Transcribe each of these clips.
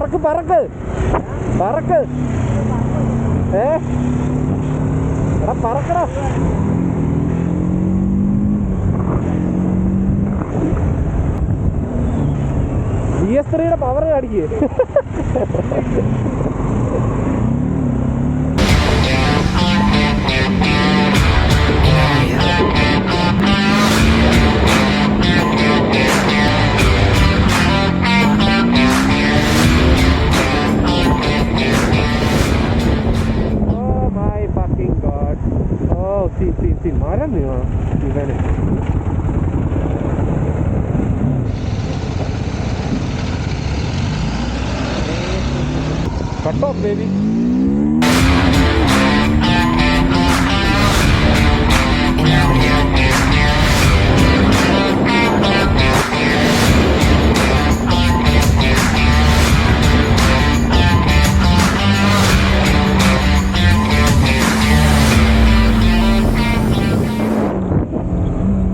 പറക്ക് പറക്ക് പറക്ക് എടാ പറക്കടാ. BS3 power കാണിക്കേ. മരം നീങ്ങണം ഇവന്. Cut off baby.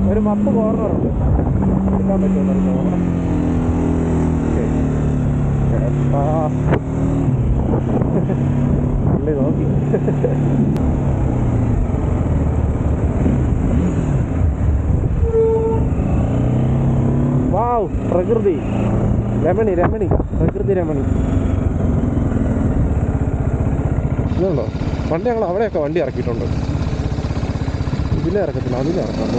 ഒരു മപ്പ് കോർണറുണ്ട്, എടുക്കാൻ പറ്റുമോ നോക്കാം. പുള്ളി നോക്കി. വാവ്, പ്രകൃതി രമണി രമണി പ്രകൃതി രമണി. ഇതുണ്ടോ, പണ്ട് ഞങ്ങൾ അവിടെയൊക്കെ വണ്ടി ഇറക്കിയിട്ടുണ്ട്. ഇതിലേ ഇറക്കത്തില്ല, അതിലേ ഇറക്കാം.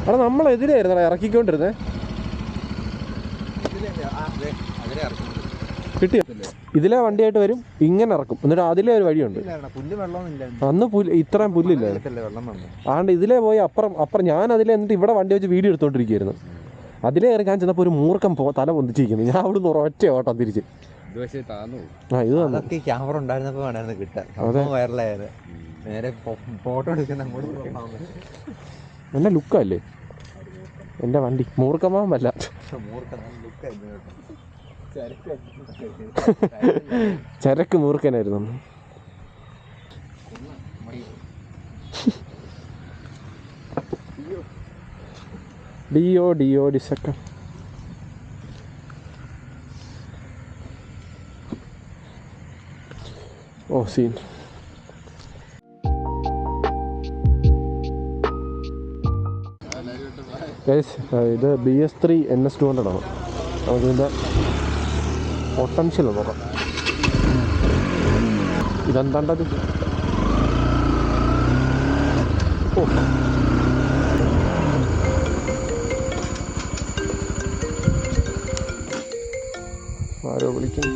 അവിടെ നമ്മളെതിലായിരുന്നു ഇറക്കിക്കൊണ്ടിരുന്നേ. കിട്ടിയ ഇതിലെ വണ്ടിയായിട്ട് വരും, ഇങ്ങനെ ഇറക്കും, എന്നിട്ട് അതിലേ ഒരു വഴിയുണ്ട്. അന്ന് ഇത്രയും പുല്ലില്ലായിരുന്നു. അതുകൊണ്ട് ഇതിലേ പോയി അപ്പുറം ഞാൻ അതിലെ എന്നിട്ട് ഇവിടെ വണ്ടി വെച്ച് വീഡിയോ എടുത്തോണ്ടിരിക്കുകയായിരുന്നു. അതിലേ ഇറങ്ങി ഞാൻ ചെന്നപ്പോൾ ഒരു മൂർക്കം തല പൊന്തിച്ചിരിക്കുന്നു. ഞാൻ അവിടെ നിന്ന് ഒറ്റ ഓട്ടം തിരിച്ച്. ഇത് ക്യാമറ ഉണ്ടായിരുന്നപ്പോ കിട്ടാൻ നേരെ ഫോട്ടോ എടുക്കുന്ന എന്നെ ലുക്കല്ലേ എൻ്റെ വണ്ടി. മൂർഖമാവല്ല, ചരക്ക് മൂർഖനായിരുന്നു. ഡിയോ ഡിസക്ക. ഓ സീൻ. ഇത് BS3 NS200 ആണ്. നമുക്കിതിൻ്റെ പൊട്ടൻഷ്യൽ നോക്കാം. ഇതെന്താണ്ടത്? ഓ, ആരോ വിളിക്കുന്നു.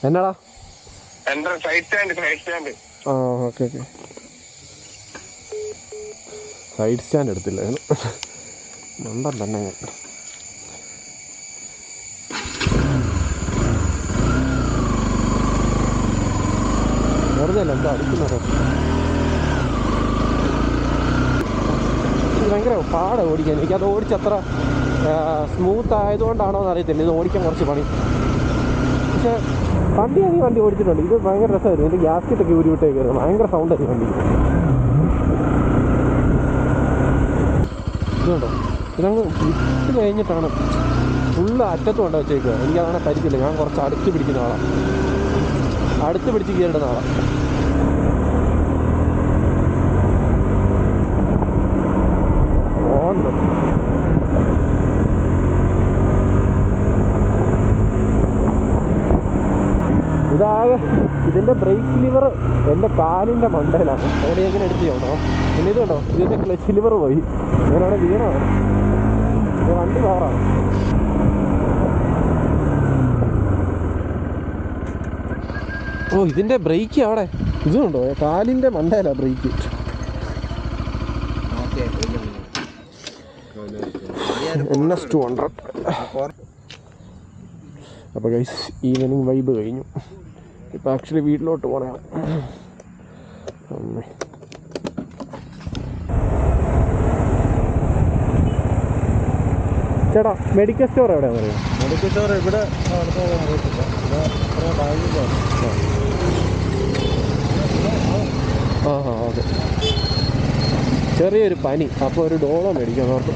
എന്നാടാ? ആ ഓക്കെ ഓക്കെ. സൈഡ് സ്റ്റാൻഡ് എടുത്തില്ലായിരുന്നു. മണ്ടൻ തന്നെ ഞാൻ. വെറുതെ അല്ല, എന്താ അടിക്കുന്നത്? ഇത് ഭയങ്കര പാടാണ് ഓടിക്കാൻ. എനിക്കത് ഓടിച്ചത്ര സ്മൂത്ത് ആയതുകൊണ്ടാണോ എന്ന് അറിയത്തില്ല. ഇത് ഓടിക്കാൻ കുറച്ച് പണി. പക്ഷേ വണ്ടി ഓടിച്ചിട്ടുണ്ട്. ഇത് ഭയങ്കര രസമായിരുന്നു. ഇതിൻ്റെ ഗ്യാസ്കറ്റൊക്കെ ഊരി വിട്ടേക്കായിരുന്നു. ഭയങ്കര സൗണ്ടായിരുന്നു വണ്ടി. ഇതുണ്ടോ, ഇതങ്ങ് വിട്ട് കഴിഞ്ഞിട്ടാണ് ഫുള്ള് അറ്റത്ത് കൊണ്ട് വെച്ചേക്കുക. എനിക്കതാണ് പരിചയമില്ല. ഞാൻ കുറച്ച് അടുത്ത് പിടിക്കുന്ന ആളാണ്, അടുത്ത് പിടിച്ച് കയറിടുന്ന ആളാണ്. ഓണ്ട് ഇതാകെ ഇതിൻ്റെ ബ്രേക്ക് ലിവർ എൻ്റെ കാലിൻ്റെ മണ്ടയിലാണ്. അവിടെ എങ്ങനെ എടുത്ത് ചെയ്യണോ? പിന്നെ ഇത് കണ്ടോ, ഇതിൻ്റെ ക്ലച്ച് ലിവർ പോയി. അങ്ങനെ അവിടെ വീണാണ്. വണ്ടി പവറാണ്. ഓ, ഇതിൻ്റെ ബ്രേക്ക് അവിടെ ഇതുണ്ടോ, കാലിൻ്റെ മണ്ടയിലാണ് ബ്രേക്ക്. NS200. അപ്പോൾ ഗൈസ്, ഈവനിങ് വൈബ് കഴിഞ്ഞു. ഇപ്പോൾ ആക്ച്വലി വീട്ടിലോട്ട് പോകണം. ചേട്ടാ, മെഡിക്കൽ സ്റ്റോർ എവിടെയാണെന്ന് അറിയാം? മെഡിക്കൽ സ്റ്റോർ ഇവിടെ ആ ഓക്കെ. ചെറിയൊരു പനി, അപ്പോൾ ഒരു ഡോളോ മേടിക്കാൻ ഓർത്തു.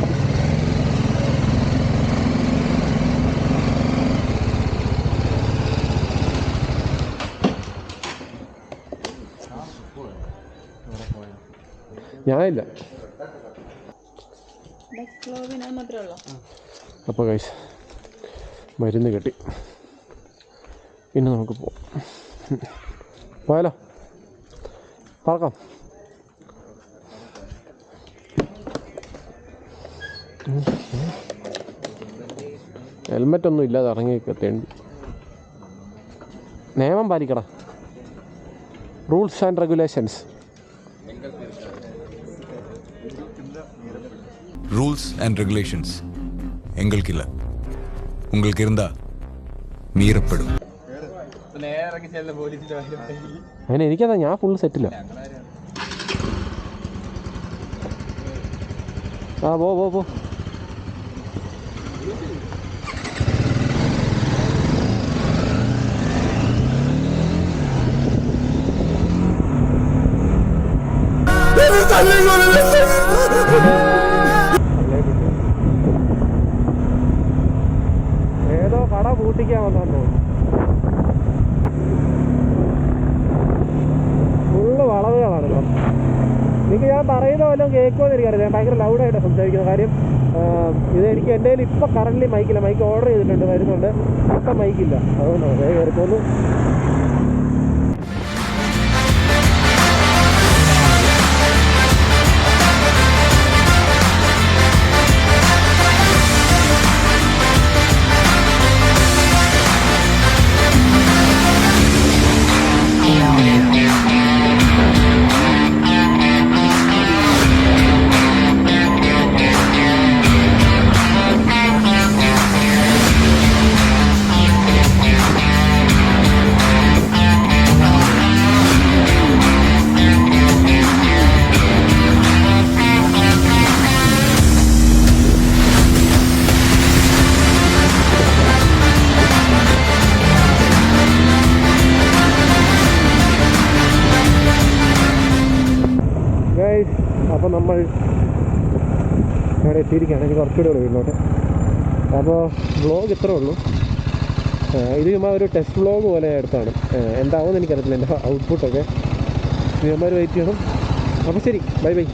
ഞാനില്ല. അപ്പോൾ ഗൈസ് മരുന്ന് കെട്ടി, പിന്നെ നമുക്ക് പോയാലോ, പറക്കാം. ഹെൽമെറ്റൊന്നും ഇല്ലാതെ ഇറങ്ങിക്കേണ്ടി. നിയമം പാലിക്കടാ, rules and regulations. Rules and regulations எங்களுக்கு இல்லை, உங்களுக்கு இருந்தா மீறப்படும். അങ്ങനെ എനിക്കതാ, ഞാൻ ഫുള്ള് സെറ്റില്ല. ആ പോ. ഏതോ കട പൂട്ടിക്കാൻ വന്നു. ഫുള്ള് വളവുകളാണ്. എനിക്ക് ഞാൻ പറയുന്ന വല്ലതും കേൾക്കുമെന്ന് എനിക്കറിയാം. ഞാൻ ഭയങ്കര ലൗഡായിട്ടാണ് സംസാരിക്കുന്ന കാര്യം. ഇതെനിക്ക് എൻ്റെ കയ്യിൽ ഇപ്പം കറൻ്റ് മൈക്കില്ല. മൈക്ക് ഓർഡർ ചെയ്തിട്ടുണ്ട്, വരുന്നുണ്ട്. ഇപ്പം മൈക്കില്ല, അതുകൊണ്ടാണ് വേഗം കയറിപ്പോന്നു. അപ്പോൾ നമ്മൾ ഇവിടെ എത്തിയിരിക്കുകയാണ്. എനിക്ക് കുറച്ചുകൂടെ ഉള്ളൂ വീട്ടിലോട്ട്. അപ്പോൾ വ്ളോഗ് ഇത്രേ ഉള്ളൂ. ഇത് ചുമ്മാ ഒരു ടെസ്റ്റ് വ്ളോഗ് പോലെ എടുത്താണ്. എന്താവുമെന്ന് എനിക്കറിയത്തില്ല എൻ്റെ ഔട്ട്പുട്ടൊക്കെ. നമ്മൾ വെയിറ്റ് ചെയ്യണം. അപ്പോൾ ശരി, ബൈ.